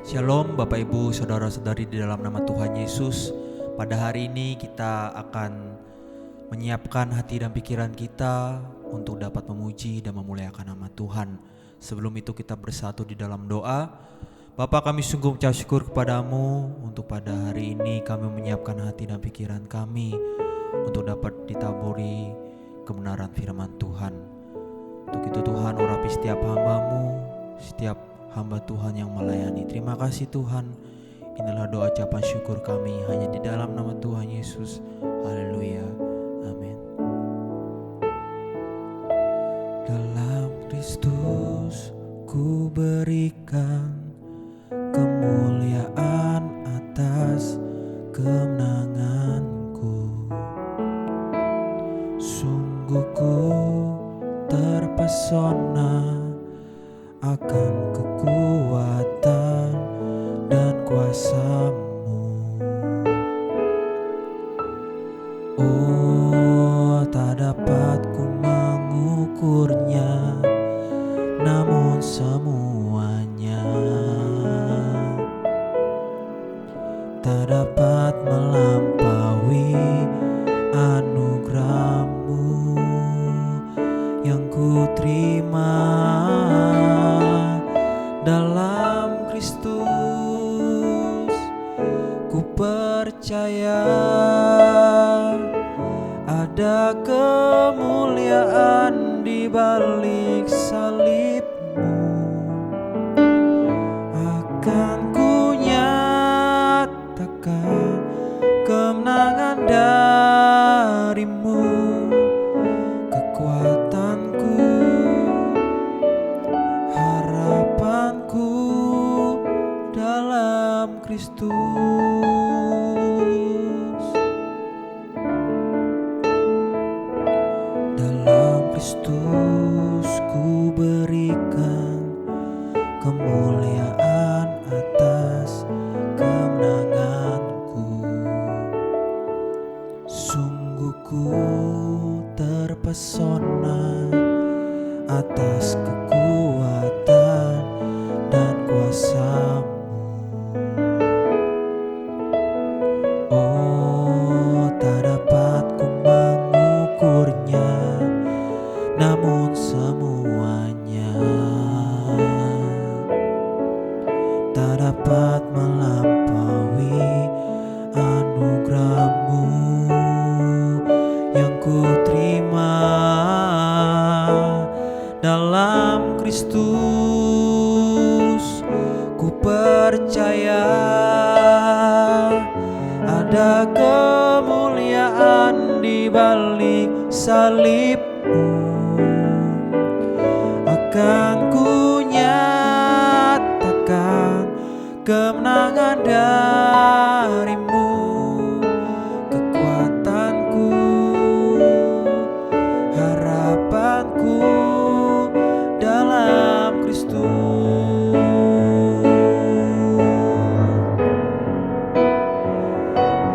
Shalom Bapak Ibu Saudara-saudari di dalam nama Tuhan Yesus. Pada hari ini kita akan menyiapkan hati dan pikiran kita untuk dapat memuji dan memuliakan nama Tuhan. Sebelum itu kita bersatu di dalam doa. Bapa, kami sungguh mengucap syukur kepadamu untuk pada hari ini kami menyiapkan hati dan pikiran kami untuk dapat ditaburi kebenaran firman Tuhan. Untuk itu Tuhan, urapi setiap hamba-Mu, setiap hamba Tuhan yang melayani. Terima kasih Tuhan. Inilah doa ucapan syukur kami hanya di dalam nama Tuhan Yesus. Haleluya. Amin. Dalam Kristus ku berikan kemuliaan atas kemenanganku. Sungguh ku terpesona akan kekuatan dan kuasa-Mu. Oh, tak dapat ku mengukurnya, namun semuanya tak dapat melampaui anugerah-Mu yang ku terima dalam Kristus. Ku percaya ada kemuliaan di balik salib-Mu. Akan ku nyatakan kemenangan dari-Mu, kekuatanku, harapanku dalam Kristus. Dalam Kristus ku berikan kemuliaan atas kemenanganku. Sungguh ku terpesona atas kekuatan dan kuasa-Mu. Oh, tak dapat ku mengukurnya, namun semuanya tak dapat melampaui anugerah-Mu yang ku terima dalam Kristus. Ku percaya ada kemuliaan di balik salib-Mu. Akan ku nyatakan kemenangan dari-Mu, kekuatanku, harapanku dalam Kristus.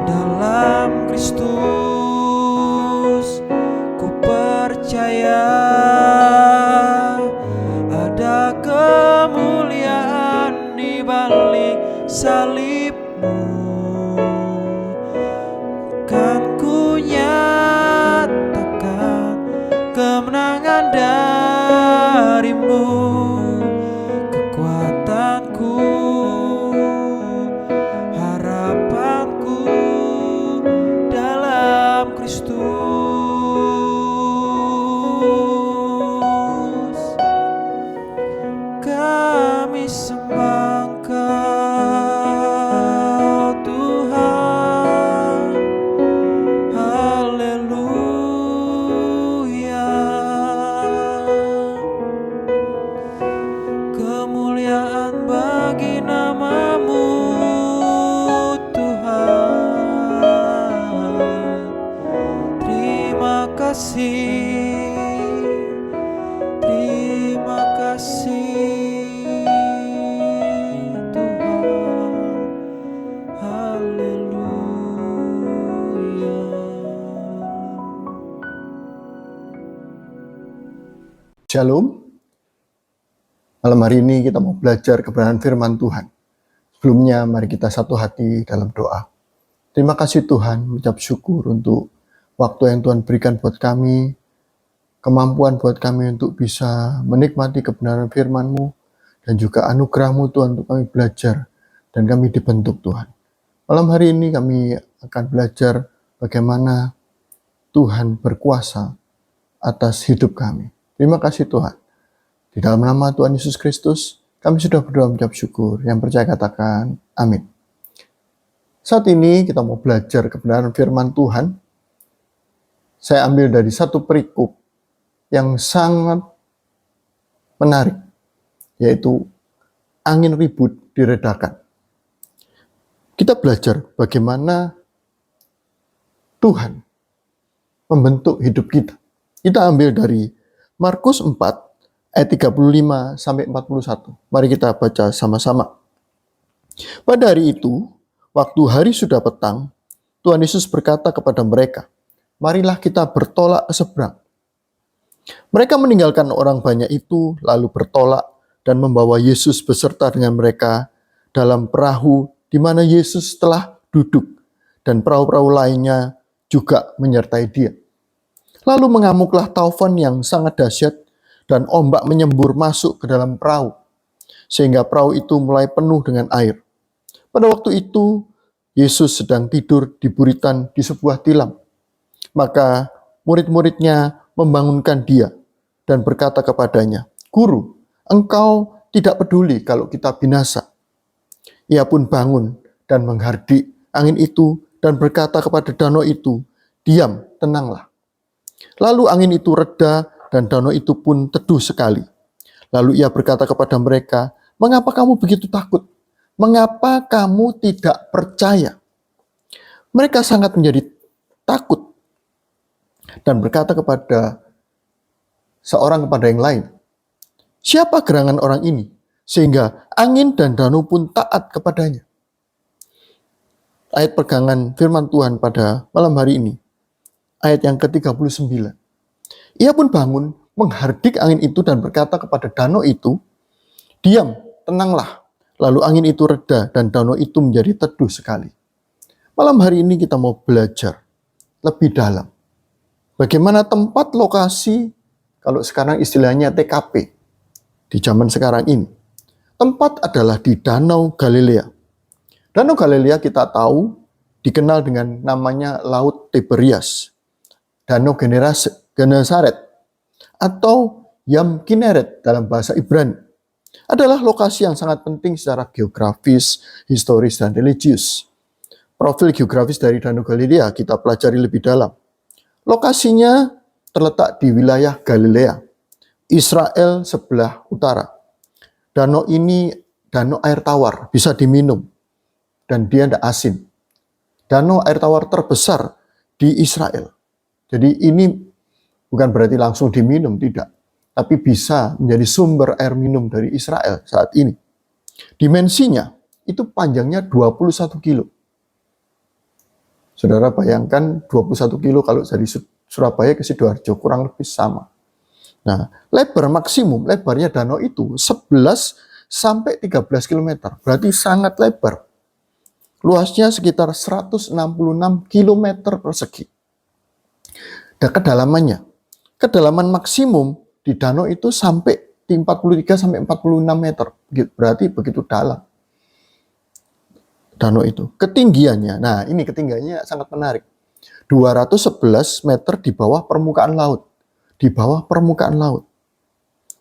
Dalam Kristus ku percaya ada kemuliaan di balik salib-Mu. Kan ku nyatakan kemenangan dari-Mu, kekuatanku, harapanku dalam Kristus. Kami sembah Engkau Tuhan, haleluya. Kemuliaan bagi nama-Mu Tuhan. Terima kasih, terima kasih Tuhan, haleluya. Shalom. Malam hari ini kita mau belajar kebenaran firman Tuhan Sebelumnya mari kita satu hati dalam doa. Terima kasih Tuhan, ucap syukur untuk waktu yang Tuhan berikan buat kami, kemampuan buat kami untuk bisa menikmati kebenaran firman-Mu, dan juga anugerah-Mu Tuhan untuk kami belajar, dan kami dibentuk Tuhan. Malam hari ini kami akan belajar bagaimana Tuhan berkuasa atas hidup kami. Terima kasih Tuhan. Di dalam nama Tuhan Yesus Kristus, kami sudah berdoa mengucap syukur. Yang percaya katakan, amin. Saat ini kita mau belajar kebenaran firman Tuhan. Saya ambil dari satu perikop yang sangat menarik, yaitu angin ribut diredakan. Kita belajar bagaimana Tuhan membentuk hidup kita. Kita ambil dari Markus 4 ayat 35 sampai 41. Mari kita baca sama-sama. Pada hari itu, waktu hari sudah petang, Tuhan Yesus berkata kepada mereka, "Marilah kita bertolak ke seberang." Mereka meninggalkan orang banyak itu, lalu bertolak dan membawa Yesus beserta dengan mereka dalam perahu di mana Yesus telah duduk, dan perahu-perahu lainnya juga menyertai dia. Lalu mengamuklah taufan yang sangat dahsyat, dan ombak menyembur masuk ke dalam perahu, sehingga perahu itu mulai penuh dengan air. Pada waktu itu, Yesus sedang tidur di buritan di sebuah tilam. Maka murid-muridnya membangunkan dia dan berkata kepadanya, "Guru, engkau tidak peduli kalau kita binasa." Ia pun bangun dan menghardik angin itu dan berkata kepada danau itu, "Diam, tenanglah." Lalu angin itu reda dan danau itu pun teduh sekali. Lalu ia berkata kepada mereka, "Mengapa kamu begitu takut? Mengapa kamu tidak percaya?" Mereka sangat menjadi takut dan berkata kepada seorang kepada yang lain, "Siapa gerangan orang ini sehingga angin dan danau pun taat kepadanya?" Ayat pegangan firman Tuhan pada malam hari ini, ayat yang ke-39. Ia pun bangun, menghardik angin itu dan berkata kepada danau itu, "Diam, tenanglah." Lalu angin itu reda dan danau itu menjadi teduh sekali. Malam hari ini kita mau belajar lebih dalam bagaimana tempat lokasi, kalau sekarang istilahnya TKP, di zaman sekarang ini. Tempat adalah di Danau Galilea. Danau Galilea kita tahu dikenal dengan namanya Laut Tiberias, Danau Genesaret, atau Yam Kineret dalam bahasa Ibrani. Adalah lokasi yang sangat penting secara geografis, historis, dan religius. Profil geografis dari Danau Galilea kita pelajari lebih dalam. Lokasinya terletak di wilayah Galilea, Israel sebelah utara. Danau ini danau air tawar, bisa diminum, dan dia tidak asin. Danau air tawar terbesar di Israel. Jadi ini bukan berarti langsung diminum, tidak. Tapi bisa menjadi sumber air minum dari Israel saat ini. Dimensinya itu panjangnya 21 kilo. Saudara bayangkan 21 kilo kalau dari Surabaya ke Sidoarjo kurang lebih sama. Nah, lebarnya danau itu 11 sampai 13 km. Berarti sangat lebar. Luasnya sekitar 166 km persegi. Dan kedalaman maksimum di danau itu sampai 43 sampai 46 meter. Berarti begitu dalam danau itu. Ketinggiannya, nah ini ketinggiannya sangat menarik. 211 meter di bawah permukaan laut. Di bawah permukaan laut.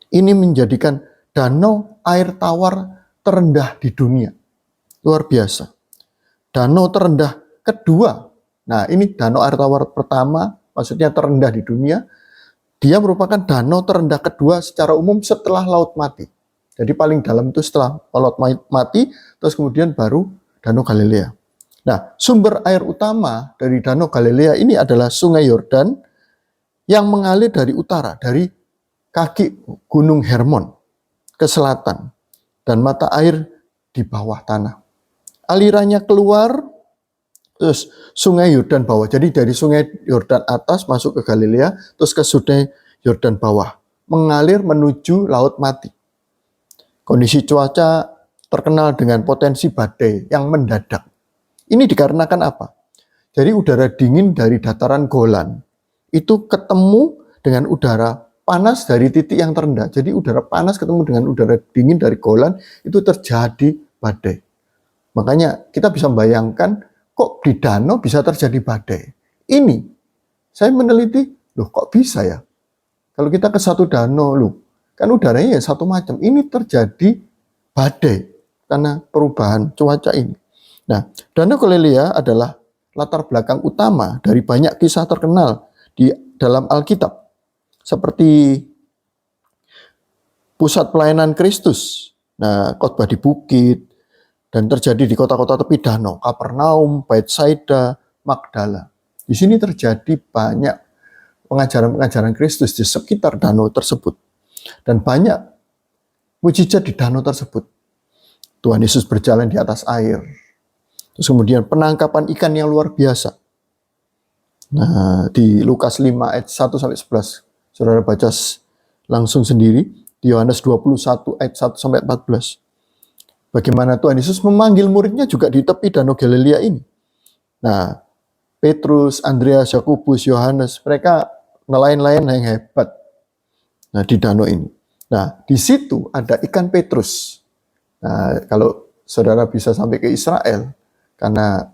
Ini menjadikan danau air tawar terendah di dunia. Luar biasa. Danau terendah kedua. Nah, ini danau air tawar pertama, maksudnya terendah di dunia. Dia merupakan danau terendah kedua secara umum setelah Laut Mati. Jadi paling dalam itu setelah Laut Mati, terus kemudian baru Danau Galilea. Nah, sumber air utama dari Danau Galilea ini adalah Sungai Yordan, yang mengalir dari utara, dari kaki Gunung Hermon ke selatan, dan mata air di bawah tanah. Alirannya keluar, terus Sungai Yordan bawah. Jadi dari Sungai Yordan atas masuk ke Galilea, terus ke Sungai Yordan bawah, mengalir menuju Laut Mati. Kondisi cuaca terkenal dengan potensi badai yang mendadak. Ini dikarenakan apa? Jadi udara dingin dari dataran Golan itu ketemu dengan udara panas dari titik yang terendah. Jadi udara panas ketemu dengan udara dingin dari Golan itu terjadi badai. Makanya kita bisa membayangkan kok di danau bisa terjadi badai. Ini saya meneliti, loh kok bisa ya? Kalau kita ke satu danau, loh kan udaranya ya satu macam. Ini terjadi badai karena perubahan cuaca ini. Nah, Danau Galilea adalah latar belakang utama dari banyak kisah terkenal di dalam Alkitab. Seperti pusat pelayanan Kristus. Nah, khotbah di bukit dan terjadi di kota-kota tepi danau, Kapernaum, Bethsaida, Magdala. Di sini terjadi banyak pengajaran-pengajaran Kristus di sekitar danau tersebut. Dan banyak mujizat di danau tersebut. Tuhan Yesus berjalan di atas air. Terus kemudian penangkapan ikan yang luar biasa. Nah, di Lukas 5 ayat 1 sampai 11. Saudara baca langsung sendiri di Yohanes 21 ayat 1 sampai 14. Bagaimana Tuhan Yesus memanggil muridnya juga di tepi Danau Galilea ini. Nah, Petrus, Andreas, Yakobus, Yohanes, mereka nelayan-nelayan yang hebat. Nah, di danau ini. Nah, di situ ada ikan Petrus. Nah, kalau saudara bisa sampai ke Israel, karena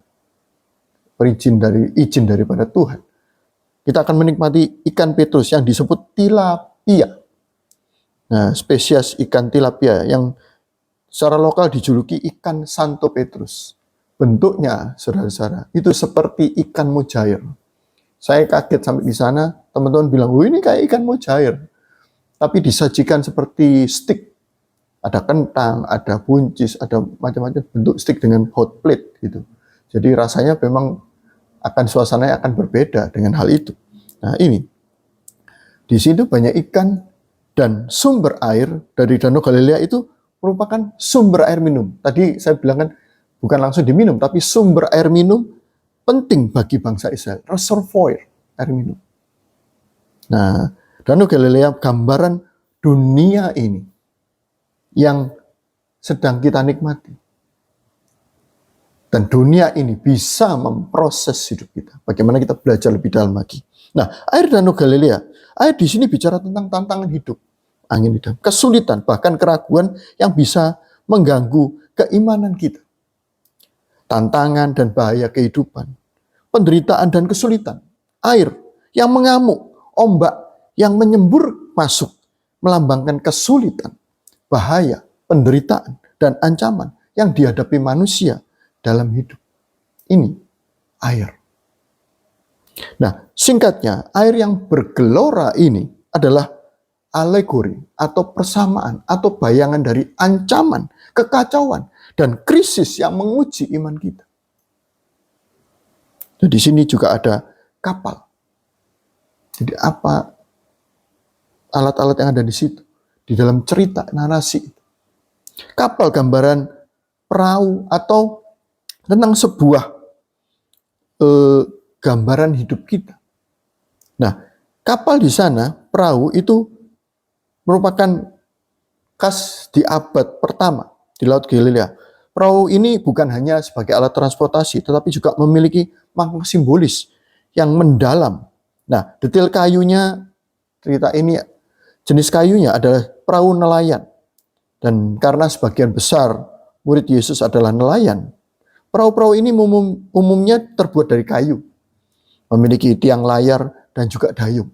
izin daripada Tuhan, kita akan menikmati ikan Petrus yang disebut tilapia. Nah, spesies ikan tilapia yang secara lokal dijuluki ikan Santo Petrus. Bentuknya, saudara-saudara, itu seperti ikan mujair. Saya kaget sampai di sana, teman-teman bilang, "Oh, ini kayak ikan mujair." Tapi disajikan seperti steak. Ada kentang, ada buncis, ada macam-macam bentuk steak dengan hot plate gitu. Jadi rasanya memang suasananya akan berbeda dengan hal itu. Nah, ini. Di situ banyak ikan dan sumber air dari Danau Galilea itu merupakan sumber air minum. Tadi saya bilang kan bukan langsung diminum, tapi sumber air minum penting bagi bangsa Israel. Reservoir air minum. Nah, Danau Galilea gambaran dunia ini yang sedang kita nikmati. Dan dunia ini bisa memproses hidup kita. Bagaimana kita belajar lebih dalam lagi. Nah, air Danau Galilea, air di sini bicara tentang tantangan hidup. Angin di dalam, kesulitan, bahkan keraguan yang bisa mengganggu keimanan kita. Tantangan dan bahaya kehidupan, penderitaan dan kesulitan, air yang mengamuk, ombak yang menyembur masuk, melambangkan kesulitan, bahaya, penderitaan, dan ancaman yang dihadapi manusia dalam hidup. Ini air. Nah, singkatnya, air yang bergelora ini adalah alegori atau persamaan atau bayangan dari ancaman, kekacauan, dan krisis yang menguji iman kita. Dan di sini juga ada kapal. Jadi apa alat-alat yang ada di situ? Di dalam cerita, narasi. Kapal gambaran perahu atau tentang sebuah gambaran hidup kita. Nah, kapal di sana, perahu itu merupakan khas di abad pertama di Laut Galilea. Perahu ini bukan hanya sebagai alat transportasi, tetapi juga memiliki makna simbolis yang mendalam. Nah, detail kayunya, cerita ini, jenis kayunya adalah perahu nelayan. Dan karena sebagian besar murid Yesus adalah nelayan, perahu-perahu ini umumnya terbuat dari kayu, memiliki tiang layar dan juga dayung.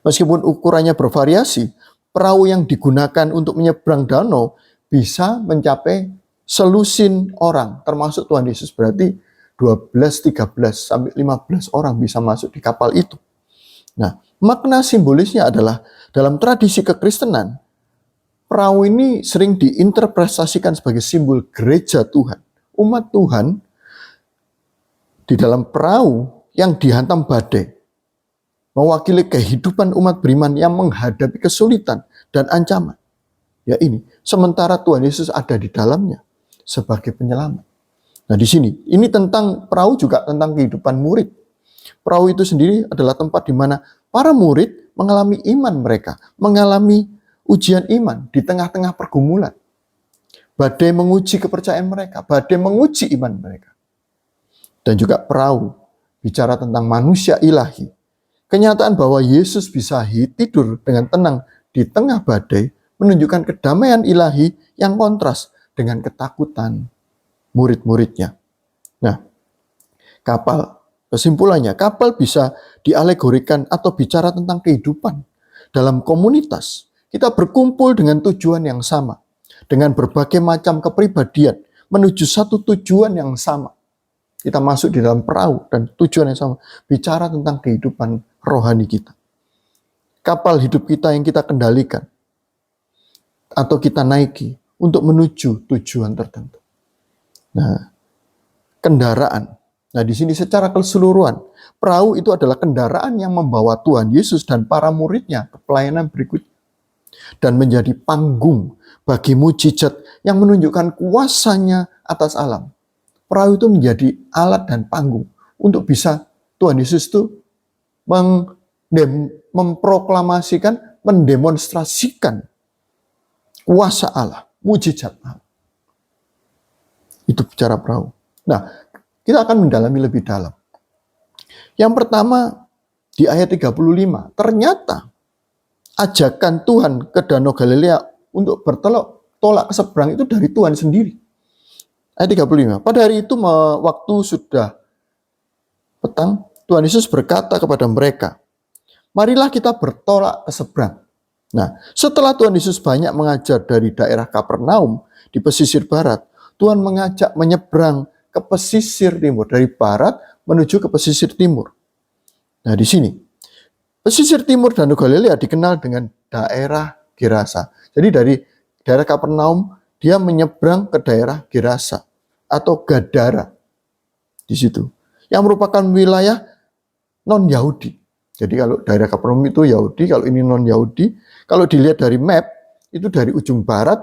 Meskipun ukurannya bervariasi, perahu yang digunakan untuk menyeberang danau bisa mencapai selusin orang, termasuk Tuhan Yesus. Berarti 12, 13, sampai 15 orang bisa masuk di kapal itu. Nah, makna simbolisnya adalah dalam tradisi kekristenan, perahu ini sering diinterpretasikan sebagai simbol gereja Tuhan. Umat Tuhan di dalam perahu yang dihantam badai, mewakili kehidupan umat beriman yang menghadapi kesulitan dan ancaman. Ya ini, sementara Tuhan Yesus ada di dalamnya sebagai penyelamat. Nah di sini, ini tentang perahu juga tentang kehidupan murid. Perahu itu sendiri adalah tempat di mana para murid mengalami iman mereka, mengalami ujian iman di tengah-tengah pergumulan. Badai menguji kepercayaan mereka, badai menguji iman mereka. Dan juga perahu bicara tentang manusia ilahi. Kenyataan bahwa Yesus bisa tidur dengan tenang di tengah badai menunjukkan kedamaian ilahi yang kontras dengan ketakutan murid-muridnya. Nah, kesimpulannya, kapal bisa dialegorikan atau bicara tentang kehidupan. Dalam komunitas, kita berkumpul dengan tujuan yang sama, dengan berbagai macam kepribadian, menuju satu tujuan yang sama. Kita masuk di dalam perahu dan tujuan yang sama, bicara tentang kehidupan rohani kita. Kapal hidup kita yang kita kendalikan, atau kita naiki untuk menuju tujuan tertentu. Nah, kendaraan. Nah, di sini secara keseluruhan, perahu itu adalah kendaraan yang membawa Tuhan Yesus dan para muridnya ke pelayanan berikutnya. Dan menjadi panggung bagi mujizat yang menunjukkan kuasanya atas alam. Perahu itu menjadi alat dan panggung untuk bisa Tuhan Yesus itu memproklamasikan, mendemonstrasikan kuasa Allah, mujizat Allah. Itu bicara perahu. Nah, kita akan mendalami lebih dalam. Yang pertama, di ayat 35, ternyata ajakan Tuhan ke Danau Galilea untuk bertolak ke seberang itu dari Tuhan sendiri. Ayat 35, pada hari itu waktu sudah petang, Tuhan Yesus berkata kepada mereka, marilah kita bertolak ke seberang. Nah, setelah Tuhan Yesus banyak mengajar dari daerah Kapernaum di pesisir barat, Tuhan mengajak menyeberang ke pesisir timur, dari barat menuju ke pesisir timur. Nah, di sini, pesisir timur Danau Galilea dikenal dengan daerah Gerasa. Jadi dari daerah Kapernaum, dia menyeberang ke daerah Gerasa atau Gadara. Di situ. Yang merupakan wilayah non-Yahudi. Jadi kalau daerah Kapernaum itu Yahudi, kalau ini non-Yahudi, kalau dilihat dari map, itu dari ujung barat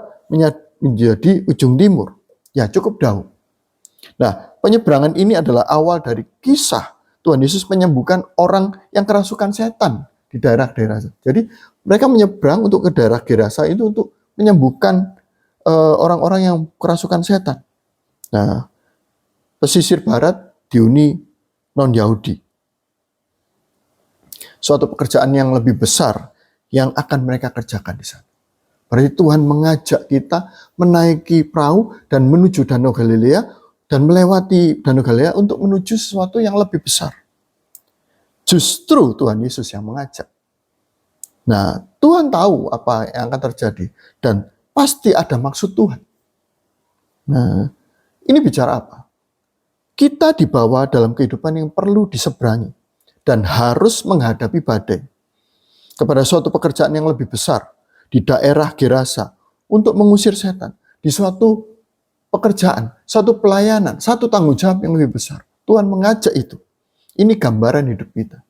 menjadi ujung timur. Ya, cukup jauh. Nah, penyeberangan ini adalah awal dari kisah Tuhan Yesus menyembuhkan orang yang kerasukan setan di daerah-daerah. Jadi, mereka menyeberang untuk ke daerah Gerasa itu untuk menyembuhkan orang-orang yang kerasukan setan. Nah, pesisir barat dihuni non-Yahudi. Suatu pekerjaan yang lebih besar yang akan mereka kerjakan di sana. Berarti Tuhan mengajak kita menaiki perahu dan menuju Danau Galilea dan melewati Danau Galilea untuk menuju sesuatu yang lebih besar. Justru Tuhan Yesus yang mengajak. Nah, Tuhan tahu apa yang akan terjadi dan pasti ada maksud Tuhan. Nah, ini bicara apa? Kita dibawa dalam kehidupan yang perlu diseberangi dan harus menghadapi badai kepada suatu pekerjaan yang lebih besar di daerah Gerasa untuk mengusir setan, di suatu pekerjaan, satu pelayanan, satu tanggung jawab yang lebih besar. Tuhan mengajak itu. Ini gambaran hidup kita.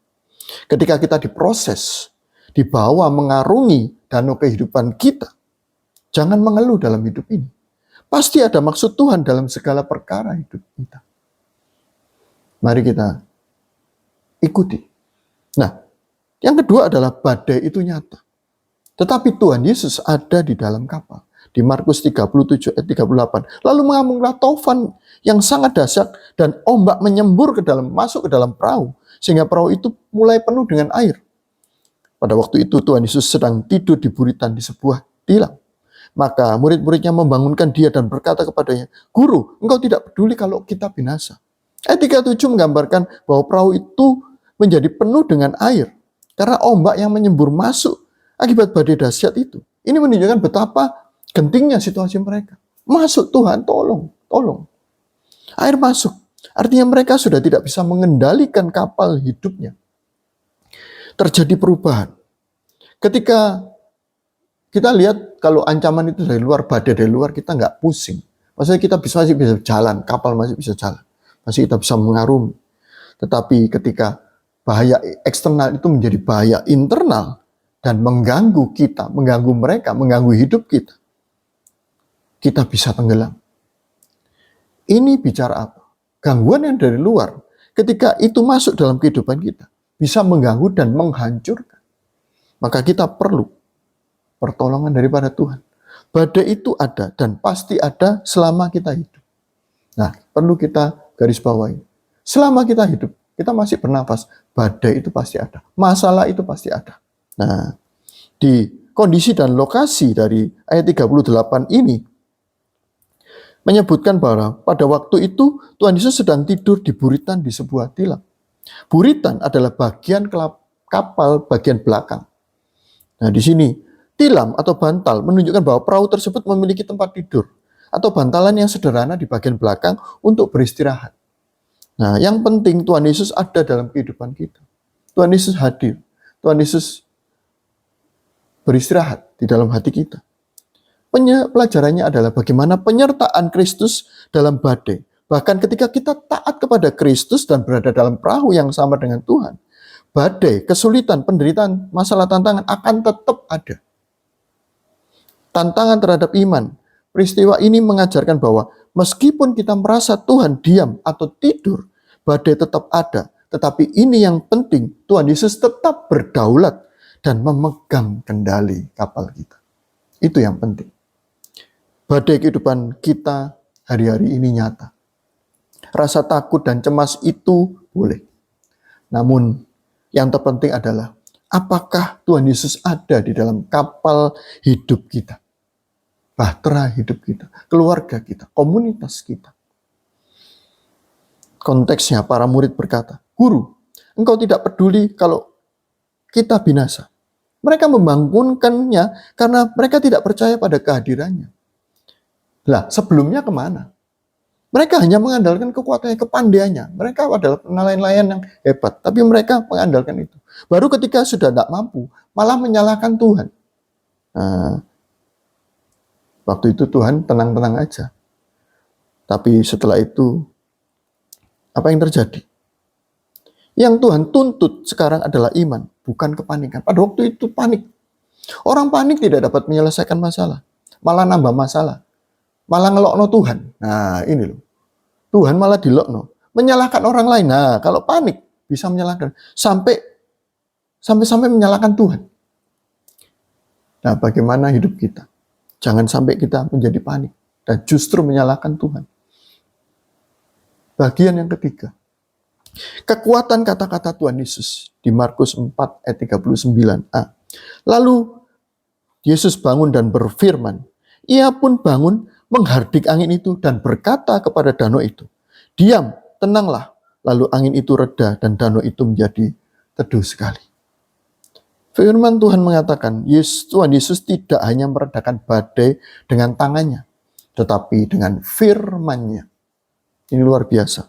Ketika kita diproses, dibawa mengarungi danau kehidupan kita, jangan mengeluh dalam hidup ini. Pasti ada maksud Tuhan dalam segala perkara hidup kita. Mari kita ikuti. Nah, yang kedua adalah badai itu nyata. Tetapi Tuhan Yesus ada di dalam kapal. Di Markus 37 ayat 38. Lalu mengamuklah taufan yang sangat dahsyat dan ombak menyembur masuk ke dalam perahu. Sehingga perahu itu mulai penuh dengan air. Pada waktu itu Tuhan Yesus sedang tidur di buritan di sebuah tilam. Maka murid-muridnya membangunkan dia dan berkata kepadanya, Guru, engkau tidak peduli kalau kita binasa. Ayat 37 menggambarkan bahwa perahu itu menjadi penuh dengan air. Karena ombak yang menyembur masuk akibat badai dahsyat itu. Ini menunjukkan betapa gentingnya situasi mereka. Masuk Tuhan, tolong. Air masuk. Artinya mereka sudah tidak bisa mengendalikan kapal hidupnya. Terjadi perubahan. Ketika kita lihat kalau ancaman itu dari luar, badai dari luar, kita nggak pusing. Maksudnya kita masih bisa jalan, kapal masih bisa jalan. Masih kita bisa mengarungi. Tetapi ketika bahaya eksternal itu menjadi bahaya internal dan mengganggu kita, mengganggu mereka, mengganggu hidup kita, kita bisa tenggelam. Ini bicara apa? Gangguan yang dari luar, ketika itu masuk dalam kehidupan kita, bisa mengganggu dan menghancurkan. Maka kita perlu pertolongan daripada Tuhan. Badai itu ada dan pasti ada selama kita hidup. Nah, perlu kita garis bawahi. Selama kita hidup, kita masih bernafas, badai itu pasti ada. Masalah itu pasti ada. Nah, di kondisi dan lokasi dari ayat 38 ini menyebutkan bahwa pada waktu itu Tuhan Yesus sedang tidur di buritan di sebuah tilam. Buritan adalah bagian kapal bagian belakang. Nah, di sini tilam atau bantal menunjukkan bahwa perahu tersebut memiliki tempat tidur atau bantalan yang sederhana di bagian belakang untuk beristirahat. Nah, yang penting Tuhan Yesus ada dalam kehidupan kita. Tuhan Yesus hadir. Tuhan Yesus beristirahat di dalam hati kita. Pelajarannya adalah bagaimana penyertaan Kristus dalam badai. Bahkan ketika kita taat kepada Kristus dan berada dalam perahu yang sama dengan Tuhan, badai, kesulitan, penderitaan, masalah, tantangan akan tetap ada. Tantangan terhadap iman. Peristiwa ini mengajarkan bahwa meskipun kita merasa Tuhan diam atau tidur, badai tetap ada. Tetapi ini yang penting, Tuhan Yesus tetap berdaulat dan memegang kendali kapal kita. Itu yang penting. Badai kehidupan kita hari-hari ini nyata. Rasa takut dan cemas itu boleh. Namun yang terpenting adalah apakah Tuhan Yesus ada di dalam kapal hidup kita? Bahtera hidup kita, keluarga kita, komunitas kita. Konteksnya para murid berkata, "Guru, engkau tidak peduli kalau kita binasa." Mereka membangunkannya karena mereka tidak percaya pada kehadirannya. Lah, sebelumnya kemana? Mereka hanya mengandalkan kekuatannya, kepandaiannya. Mereka adalah nelayan-nelayan yang hebat, tapi mereka mengandalkan itu. Baru ketika sudah tidak mampu, malah menyalahkan Tuhan. Nah, waktu itu Tuhan tenang-tenang aja. Tapi setelah itu, apa yang terjadi? Yang Tuhan tuntut sekarang adalah iman, bukan kepanikan. Pada waktu itu panik. Orang panik tidak dapat menyelesaikan masalah. Malah nambah masalah. Malah ngelokno Tuhan. Nah, ini loh. Tuhan malah dilokno. Menyalahkan orang lain. Nah, kalau panik bisa menyalahkan. Sampai menyalahkan Tuhan. Nah, bagaimana hidup kita? Jangan sampai kita menjadi panik dan justru menyalahkan Tuhan. Bagian yang ketiga. Kekuatan kata-kata Tuhan Yesus di Markus 4 ayat 39a. Lalu Yesus bangun dan berfirman. Ia pun bangun menghardik angin itu dan berkata kepada danau itu, "Diam, tenanglah." Lalu angin itu reda dan danau itu menjadi teduh sekali. Firman Tuhan mengatakan, Tuhan Yesus tidak hanya meredakan badai dengan tangannya, tetapi dengan firman-Nya. Ini luar biasa.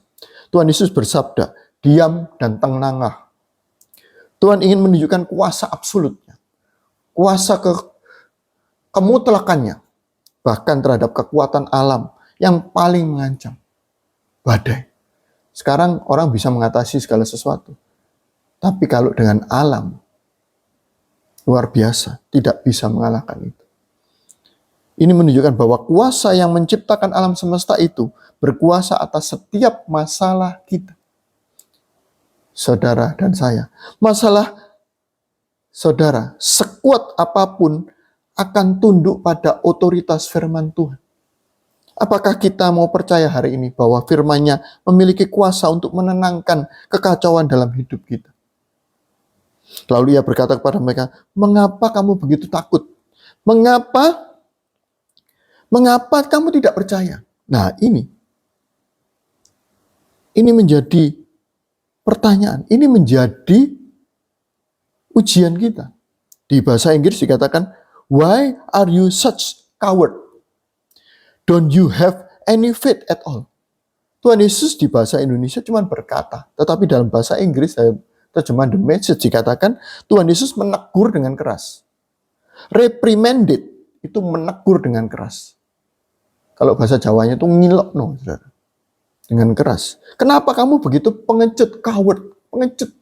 Tuhan Yesus bersabda, "Diam dan tenanglah." Tuhan ingin menunjukkan kuasa absolutnya, kuasa kemutlakannya, bahkan terhadap kekuatan alam yang paling mengancam, badai. Sekarang orang bisa mengatasi segala sesuatu. Tapi kalau dengan alam, luar biasa, tidak bisa mengalahkan itu. Ini menunjukkan bahwa kuasa yang menciptakan alam semesta itu berkuasa atas setiap masalah kita. Saudara dan saya, masalah saudara sekuat apapun akan tunduk pada otoritas firman Tuhan. Apakah kita mau percaya hari ini bahwa firman-Nya memiliki kuasa untuk menenangkan kekacauan dalam hidup kita? Lalu ia berkata kepada mereka, "Mengapa kamu begitu takut? Mengapa kamu tidak percaya?" Nah, ini menjadi pertanyaan, ini menjadi ujian kita. Di bahasa Inggris dikatakan, "Why are you such coward? Don't you have any faith at all?" Tuhan Yesus di bahasa Indonesia cuma berkata, tetapi dalam bahasa Inggris, terjemahan The Message dikatakan, Tuhan Yesus menegur dengan keras. Reprimanded, itu menegur dengan keras. Kalau bahasa Jawanya itu ngilokno, saudara. Dengan keras. Kenapa kamu begitu pengecut, coward, pengecut?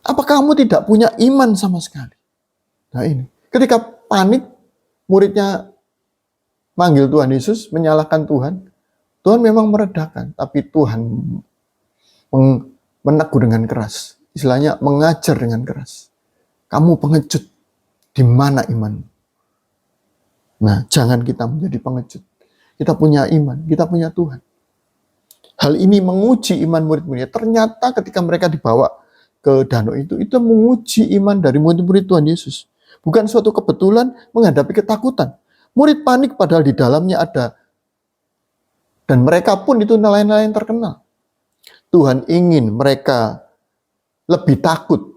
Apa kamu tidak punya iman sama sekali? Nah ini, ketika panik, muridnya manggil Tuhan Yesus, menyalahkan Tuhan. Tuhan memang meredakan, tapi Tuhan menegur dengan keras. Istilahnya mengajar dengan keras. Kamu pengecut, di mana imanmu? Nah, jangan kita menjadi pengecut. Kita punya iman, kita punya Tuhan. Hal ini menguji iman murid-muridnya. Ternyata ketika mereka dibawa ke danau itu menguji iman dari murid-murid Tuhan Yesus. Bukan suatu kebetulan menghadapi ketakutan. Murid panik padahal di dalamnya ada. Dan mereka pun itu nelayan-nelayan terkenal. Tuhan ingin mereka lebih takut.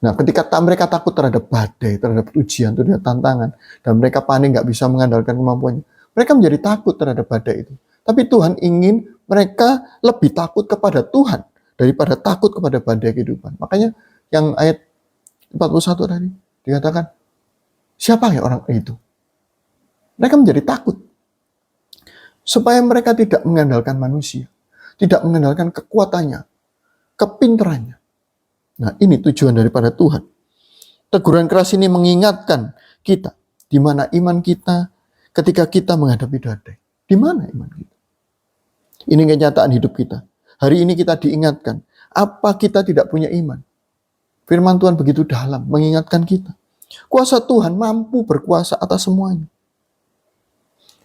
Nah, ketika mereka takut terhadap badai, terhadap ujian, terhadap tantangan, dan mereka panik nggak bisa mengandalkan kemampuannya, mereka menjadi takut terhadap badai itu. Tapi Tuhan ingin mereka lebih takut kepada Tuhan daripada takut kepada badai kehidupan. Makanya yang ayat 41 tadi dikatakan, siapa ya orang itu? Mereka menjadi takut. Supaya mereka tidak mengandalkan manusia, tidak mengandalkan kekuatannya, kepintarannya. Nah, ini tujuan daripada Tuhan. Teguran keras ini mengingatkan kita, di mana iman kita ketika kita menghadapi badai. Di mana iman kita? Ini kenyataan hidup kita. Hari ini kita diingatkan, apa kita tidak punya iman? Firman Tuhan begitu dalam, mengingatkan kita. Kuasa Tuhan mampu berkuasa atas semuanya.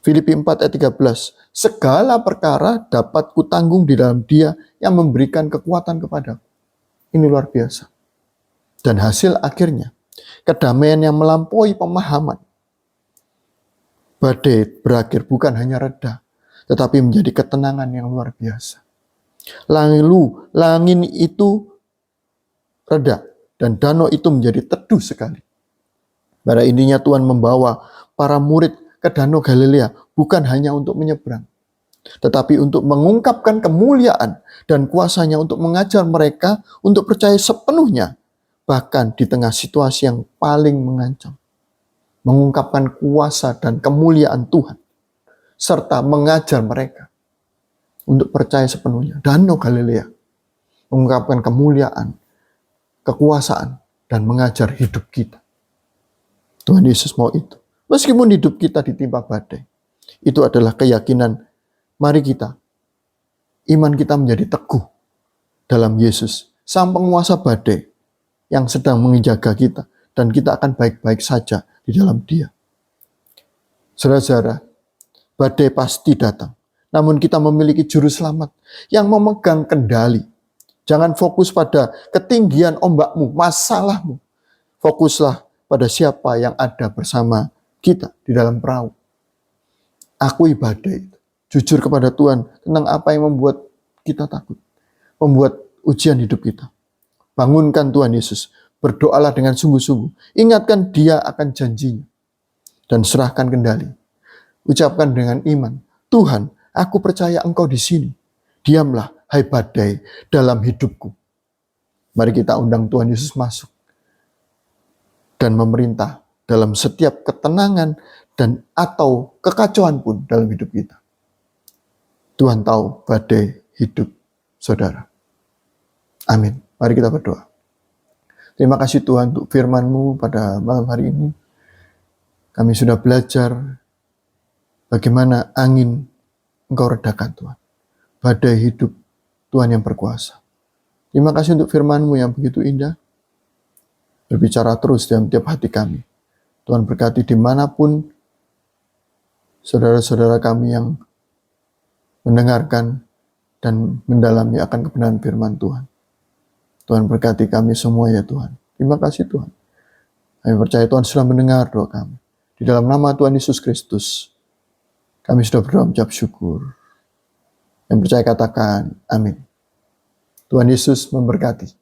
Filipi 4 ayat 13, segala perkara dapat kutanggung di dalam Dia yang memberikan kekuatan kepadaku. Ini luar biasa. Dan hasil akhirnya, kedamaian yang melampaui pemahaman. Badai berakhir bukan hanya reda, tetapi menjadi ketenangan yang luar biasa. Lalu langit itu reda dan danau itu menjadi teduh sekali. Pada intinya Tuhan membawa para murid ke danau Galilea bukan hanya untuk menyeberang, tetapi untuk mengungkapkan kemuliaan dan kuasanya untuk mengajar mereka untuk percaya sepenuhnya, bahkan di tengah situasi yang paling mengancam. Mengungkapkan kuasa dan kemuliaan Tuhan, serta mengajar mereka untuk percaya sepenuhnya. Danau Galilea mengungkapkan kemuliaan, kekuasaan, dan mengajar hidup kita. Tuhan Yesus mau itu. Meskipun hidup kita ditimpa badai, itu adalah keyakinan. Mari kita, iman kita menjadi teguh dalam Yesus, sang penguasa badai yang sedang menjaga kita, dan kita akan baik-baik saja di dalam Dia. Saudara-saudara, badai pasti datang, namun kita memiliki juru selamat yang memegang kendali. Jangan fokus pada ketinggian ombakmu, masalahmu. Fokuslah pada siapa yang ada bersama kita di dalam perahu. Akui badai itu. Jujur kepada Tuhan tentang apa yang membuat kita takut, membuat ujian hidup kita. Bangunkan Tuhan Yesus. Berdoalah dengan sungguh-sungguh. Ingatkan Dia akan janjinya. Dan serahkan kendali. Ucapkan dengan iman, Tuhan, aku percaya Engkau di sini. Diamlah, hai badai, dalam hidupku. Mari kita undang Tuhan Yesus masuk. Dan memerintah dalam setiap ketenangan dan atau kekacauan pun dalam hidup kita. Tuhan tahu badai hidup saudara. Amin. Mari kita berdoa. Terima kasih Tuhan untuk firman-Mu pada malam hari ini. Kami sudah belajar bagaimana angin Engkau redakan Tuhan. Badai hidup Tuhan yang berkuasa. Terima kasih untuk firman-Mu yang begitu indah. Berbicara terus dalam tiap hati kami. Tuhan berkati dimanapun saudara-saudara kami yang mendengarkan dan mendalami akan kebenaran firman Tuhan. Tuhan berkati kami semua ya Tuhan. Terima kasih Tuhan. Kami percaya Tuhan sudah mendengar doa kami. Di dalam nama Tuhan Yesus Kristus, kami sudah berdoa mengucap syukur. Yang percaya katakan amin. Tuhan Yesus memberkati.